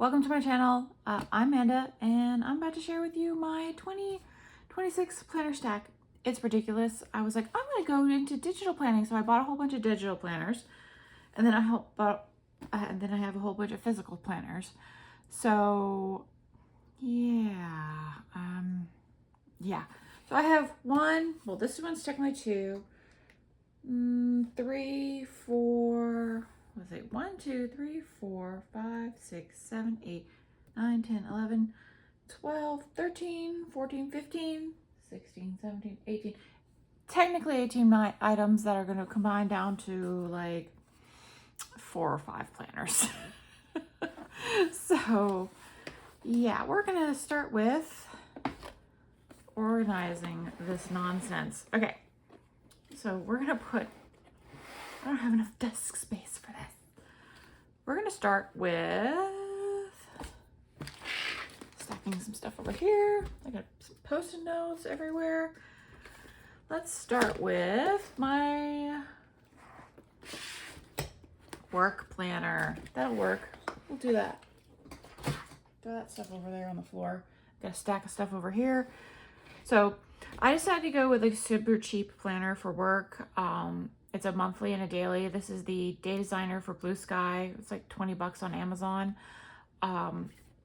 welcome to my channel. I'm Manda, and I'm about to share with you my 2026 planner stack. It's ridiculous. I was like, I'm gonna go into digital planning, so I bought a whole bunch of digital planners, and then I have a whole bunch of physical planners. So yeah, So I have one. Well, this one's technically two, 3, 4. Was it 1, 2, 3, 4, 5, 6, 7, 8, 9, 10, 11, 12, 13, 14, 15, 16, 17, 18. Technically 18 items that are going to combine down to like 4 or 5 planners. So yeah, we're going to start with organizing this nonsense. Okay, so we're going to put, I don't have enough desk space for this. We're going to start with stacking some stuff over here. I got some post-it notes everywhere. Let's start with my work planner. That'll work. We'll do that. Throw that stuff over there on the floor. Got a stack of stuff over here. So I decided to go with a super cheap planner for work. It's a monthly and a daily. This is the Day Designer for Blue Sky. It's like 20 bucks on Amazon.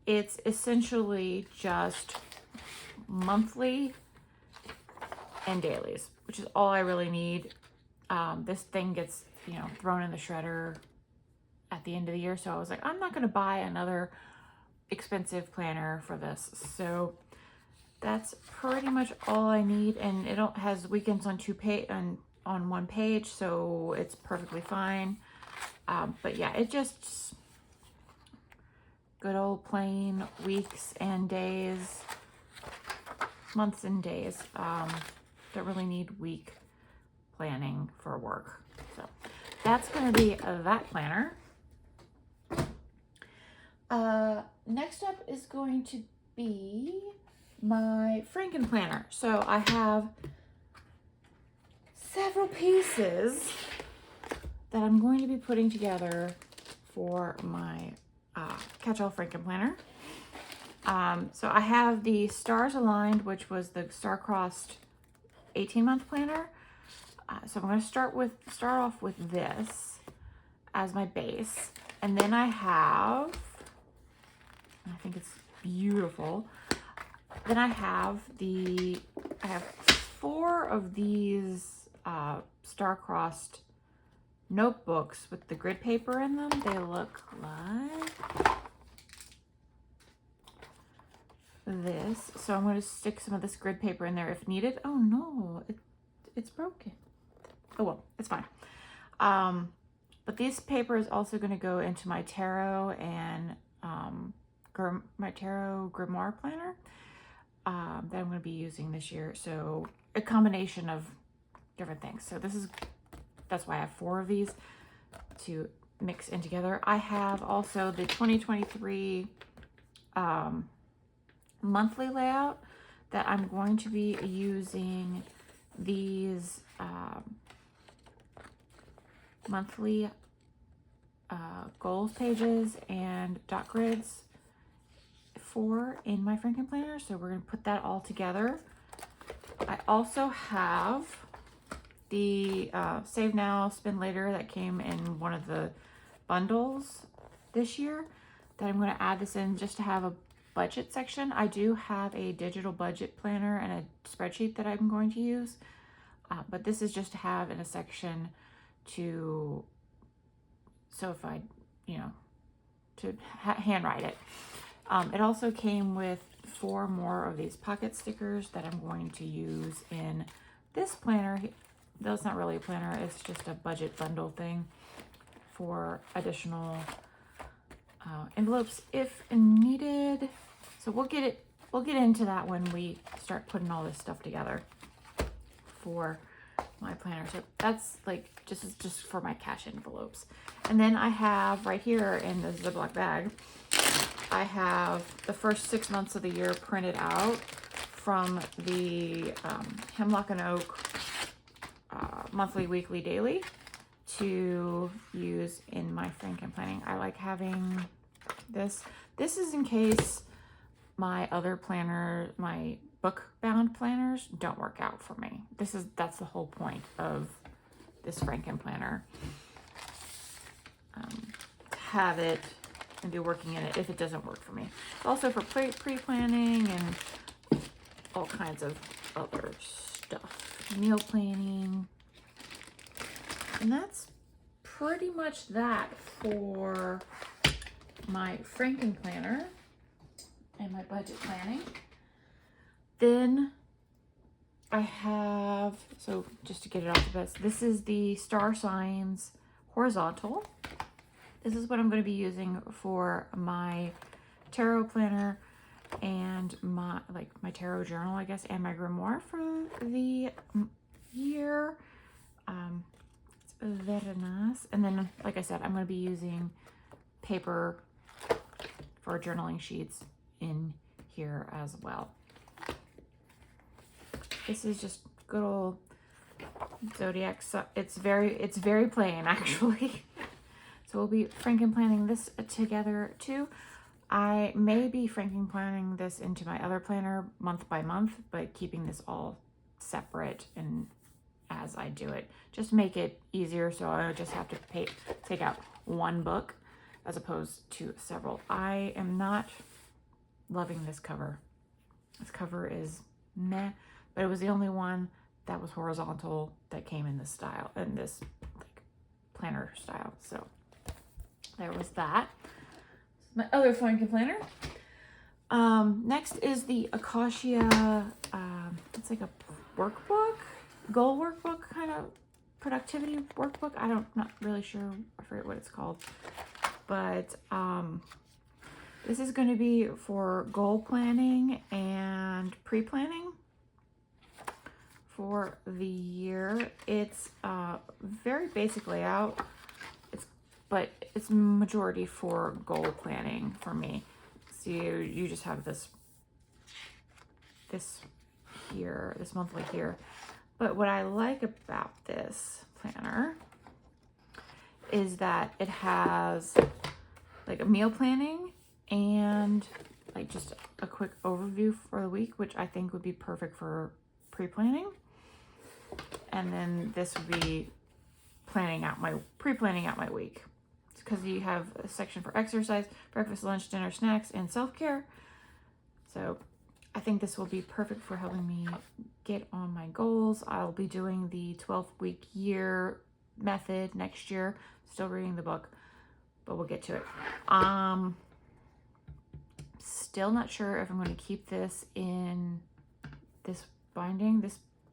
It's essentially just monthly and dailies, which is all I really need. This thing gets, thrown in the shredder at the end of the year. So I was like, I'm not going to buy another expensive planner for this. So that's pretty much all I need. And it has weekends on one page, so it's perfectly fine. But yeah, it just good old plain weeks and days, months and days. Don't really need week planning for work. So that's going to be that planner. Next up is going to be my Franken planner. So I have several pieces that I'm going to be putting together for my catch-all Franken planner. So I have the Stars Aligned, which was the star-crossed 18-month planner. So I'm going to start off with this as my base, and then I think it's beautiful. Then I have 4 of these star-crossed notebooks with the grid paper in them. They look like this. So I'm going to stick some of this grid paper in there if needed. Oh no, it's broken. Oh well, it's fine. But this paper is also going to go into my tarot and my tarot grimoire planner that I'm going to be using this year. So a combination of different things. So that's why I have 4 of these to mix in together. I have also the 2023 monthly layout that I'm going to be using these monthly goals pages and dot grids for in my Franken planner. So we're going to put that all together. I also have the Save Now, Spend Later that came in one of the bundles this year that I'm going to add this in just to have a budget section. I do have a digital budget planner and a spreadsheet that I'm going to use, but this is just to have in a section so if I, to handwrite it. It also came with 4 more of these pocket stickers that I'm going to use in this planner. That's not really a planner, it's just a budget bundle thing for additional envelopes if needed. So we'll get into that when we start putting all this stuff together for my planner. So that's like just for my cash envelopes. And then I have right here in the Ziploc bag, I have the first 6 months of the year printed out from the Hemlock and Oak monthly, weekly, daily to use in my Franken planning. I like having This is in case my other planner, my book bound planners don't work out for me. That's the whole point of this Franken planner. To have it and be working in it if it doesn't work for me. Also for pre-planning and all kinds of other stuff. Meal planning. And that's pretty much that for my Franken planner and my budget planning. Then I have, so just to get it off the best, this is the Star Signs horizontal. This is what I'm going to be using for my tarot planner and my tarot journal, I guess, and my grimoire for the year. It's very nice. And then, like I said, I'm going to be using paper for journaling sheets in here as well. This is just good old zodiac. So it's very plain actually. So we'll be Franken planning this together too. I may be Franken planning this into my other planner month by month, but keeping this all separate and as I do it, just make it easier. So I just have to take out one book as opposed to several. I am not loving this cover. This cover is meh, but it was the only one that was horizontal that came in this style, in this like planner style. So there was that. My other Franken planner. Next is the Acoshia. It's like a workbook, goal workbook, kind of productivity workbook. Not really sure. I forget what it's called. But this is going to be for goal planning and pre-planning for the year. It's very basic layout. But it's majority for goal planning for me. So you just have this here, this monthly here. But what I like about this planner is that it has like a meal planning and like just a quick overview for the week, which I think would be perfect for pre-planning. And then this would be pre-planning out my week. Because you have a section for exercise, breakfast, lunch, dinner, snacks, and self-care. So I think this will be perfect for helping me get on my goals. I'll be doing the 12-week year method next year. Still reading the book, but we'll get to it. Still not sure if I'm going to keep this in this binding.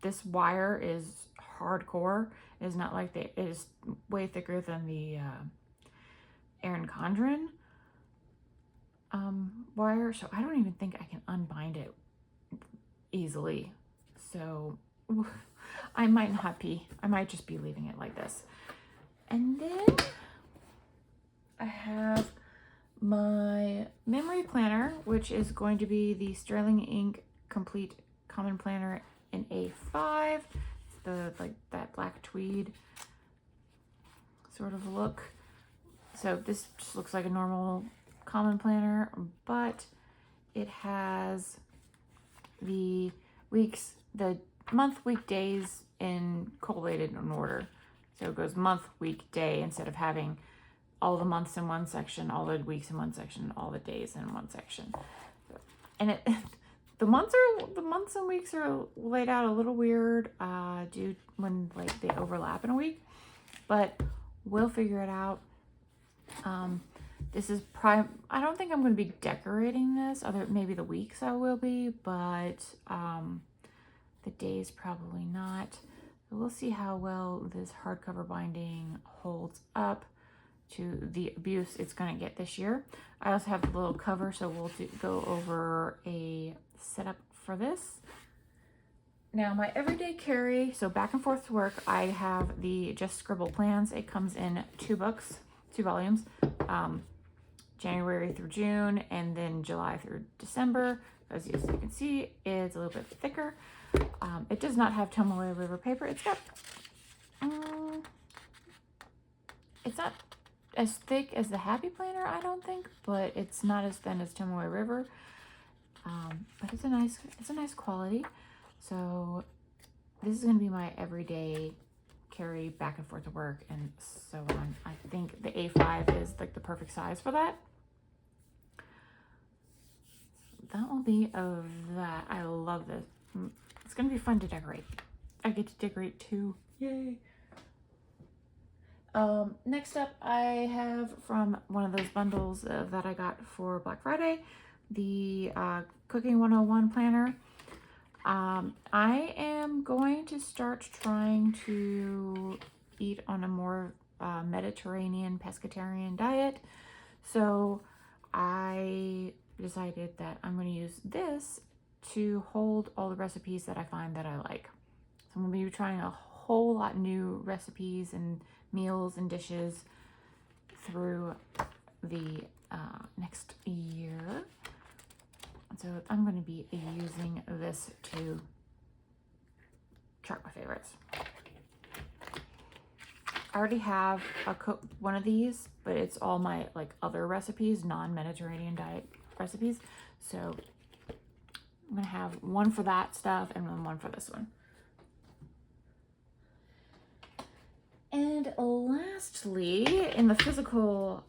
This wire is hardcore. It is not like it is way thicker than the Erin Condren wire, so I don't even think I can unbind it easily. So I might not be. I might just be leaving it like this. And then I have my memory planner, which is going to be the Sterling Ink Complete Common Planner in A5. It's the that black tweed sort of look. So this just looks like a normal common planner, but it has the month, week, days collated in order. So it goes month, week, day, instead of having all the months in one section, all the weeks in one section, all the days in one section. And the months and weeks are laid out a little weird due when they overlap in a week, but we'll figure it out. This is I don't think I'm going to be decorating this. Maybe the weeks I will be, but the days probably not. So we'll see how well this hardcover binding holds up to the abuse it's going to get this year. I also have the little cover, so we'll go over a setup for this. Now my everyday carry, so back and forth to work, I have the Just Scribble plans. It comes in 2 volumes, January through June, and then July through December. As you can see, it's a little bit thicker. It does not have Tomoe River paper. It's got, it's not as thick as the Happy Planner, I don't think, but it's not as thin as Tomoe River. But it's a nice quality. So this is gonna be my everyday carry back and forth to work and so on. I think the A5 is like the perfect size for that. That will be of that. I love this. It's gonna be fun to decorate. I get to decorate too. Yay. Next up, I have from one of those bundles that I got for Black Friday, the Cooking 101 planner. I am going to start trying to eat on a more Mediterranean pescatarian diet. So I decided that I'm going to use this to hold all the recipes that I find that I like. So I'm going to be trying a whole lot new recipes and meals and dishes through the next year. So I'm going to be using this to chart my favorites. I already have one of these, but it's all my like other recipes, non-Mediterranean diet recipes. So I'm going to have one for that stuff and then one for this one. And lastly, in the physical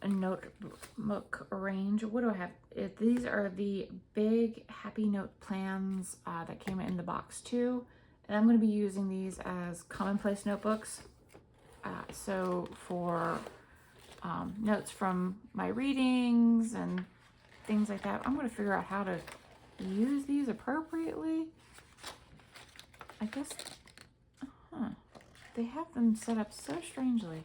notebook range, what do I have? These are the big Happy Note plans that came in the box too. And I'm going to be using these as commonplace notebooks. So for notes from my readings and things like that, I'm going to figure out how to use these appropriately. I guess, they have them set up so strangely.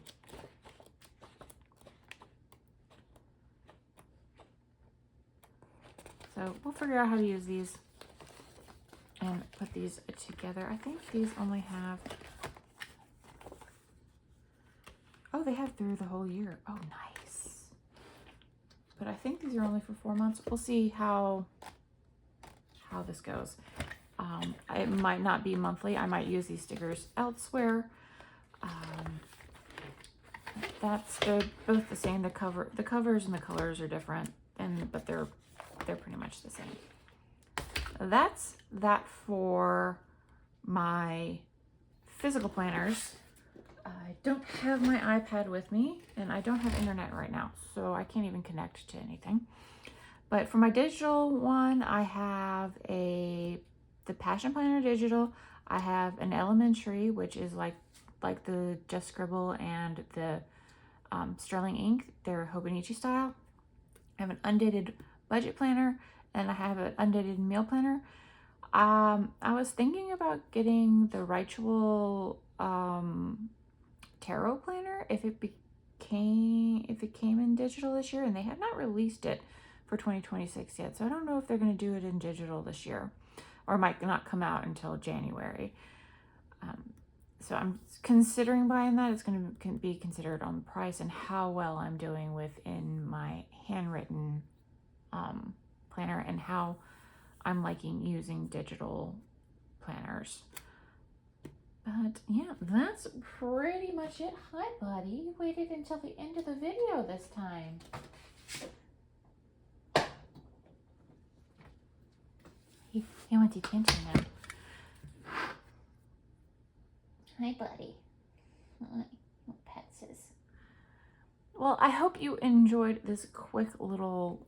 So we'll figure out how to use these and put these together. I think these only have, oh, they have through the whole year. Oh, nice. But I think these are only for 4 months. We'll see how this goes. It might not be monthly. I might use these stickers elsewhere. They're both the same. The covers and the colors are different, but they're pretty much the same. That's that for my physical planners. I don't have my iPad with me, and I don't have internet right now, so I can't even connect to anything. But for my digital one, I have the Passion Planner Digital. I have an Elementary, which is like the Just Scribble and the Sterling Ink. They're Hobonichi style. I have an undated budget planner, and I have an undated meal planner. I was thinking about getting the Ritual tarot planner if it came in digital this year, and they have not released it for 2026 yet. So I don't know if they're going to do it in digital this year, or might not come out until January. So I'm considering buying that. It's going to be considered on the price and how well I'm doing within my handwritten planner and how I'm liking using digital planners. But yeah, that's pretty much it. Hi, buddy. You waited until the end of the video this time. He wants attention now. Hi, buddy. Hi. Pets is. Well, I hope you enjoyed this quick little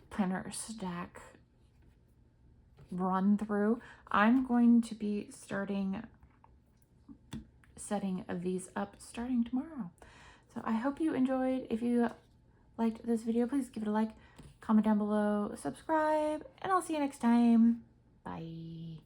planner stack run through. I'm going to be setting these up starting tomorrow. So I hope you enjoyed. If you liked this video, please give it a like, comment down below, subscribe, and I'll see you next time. Bye.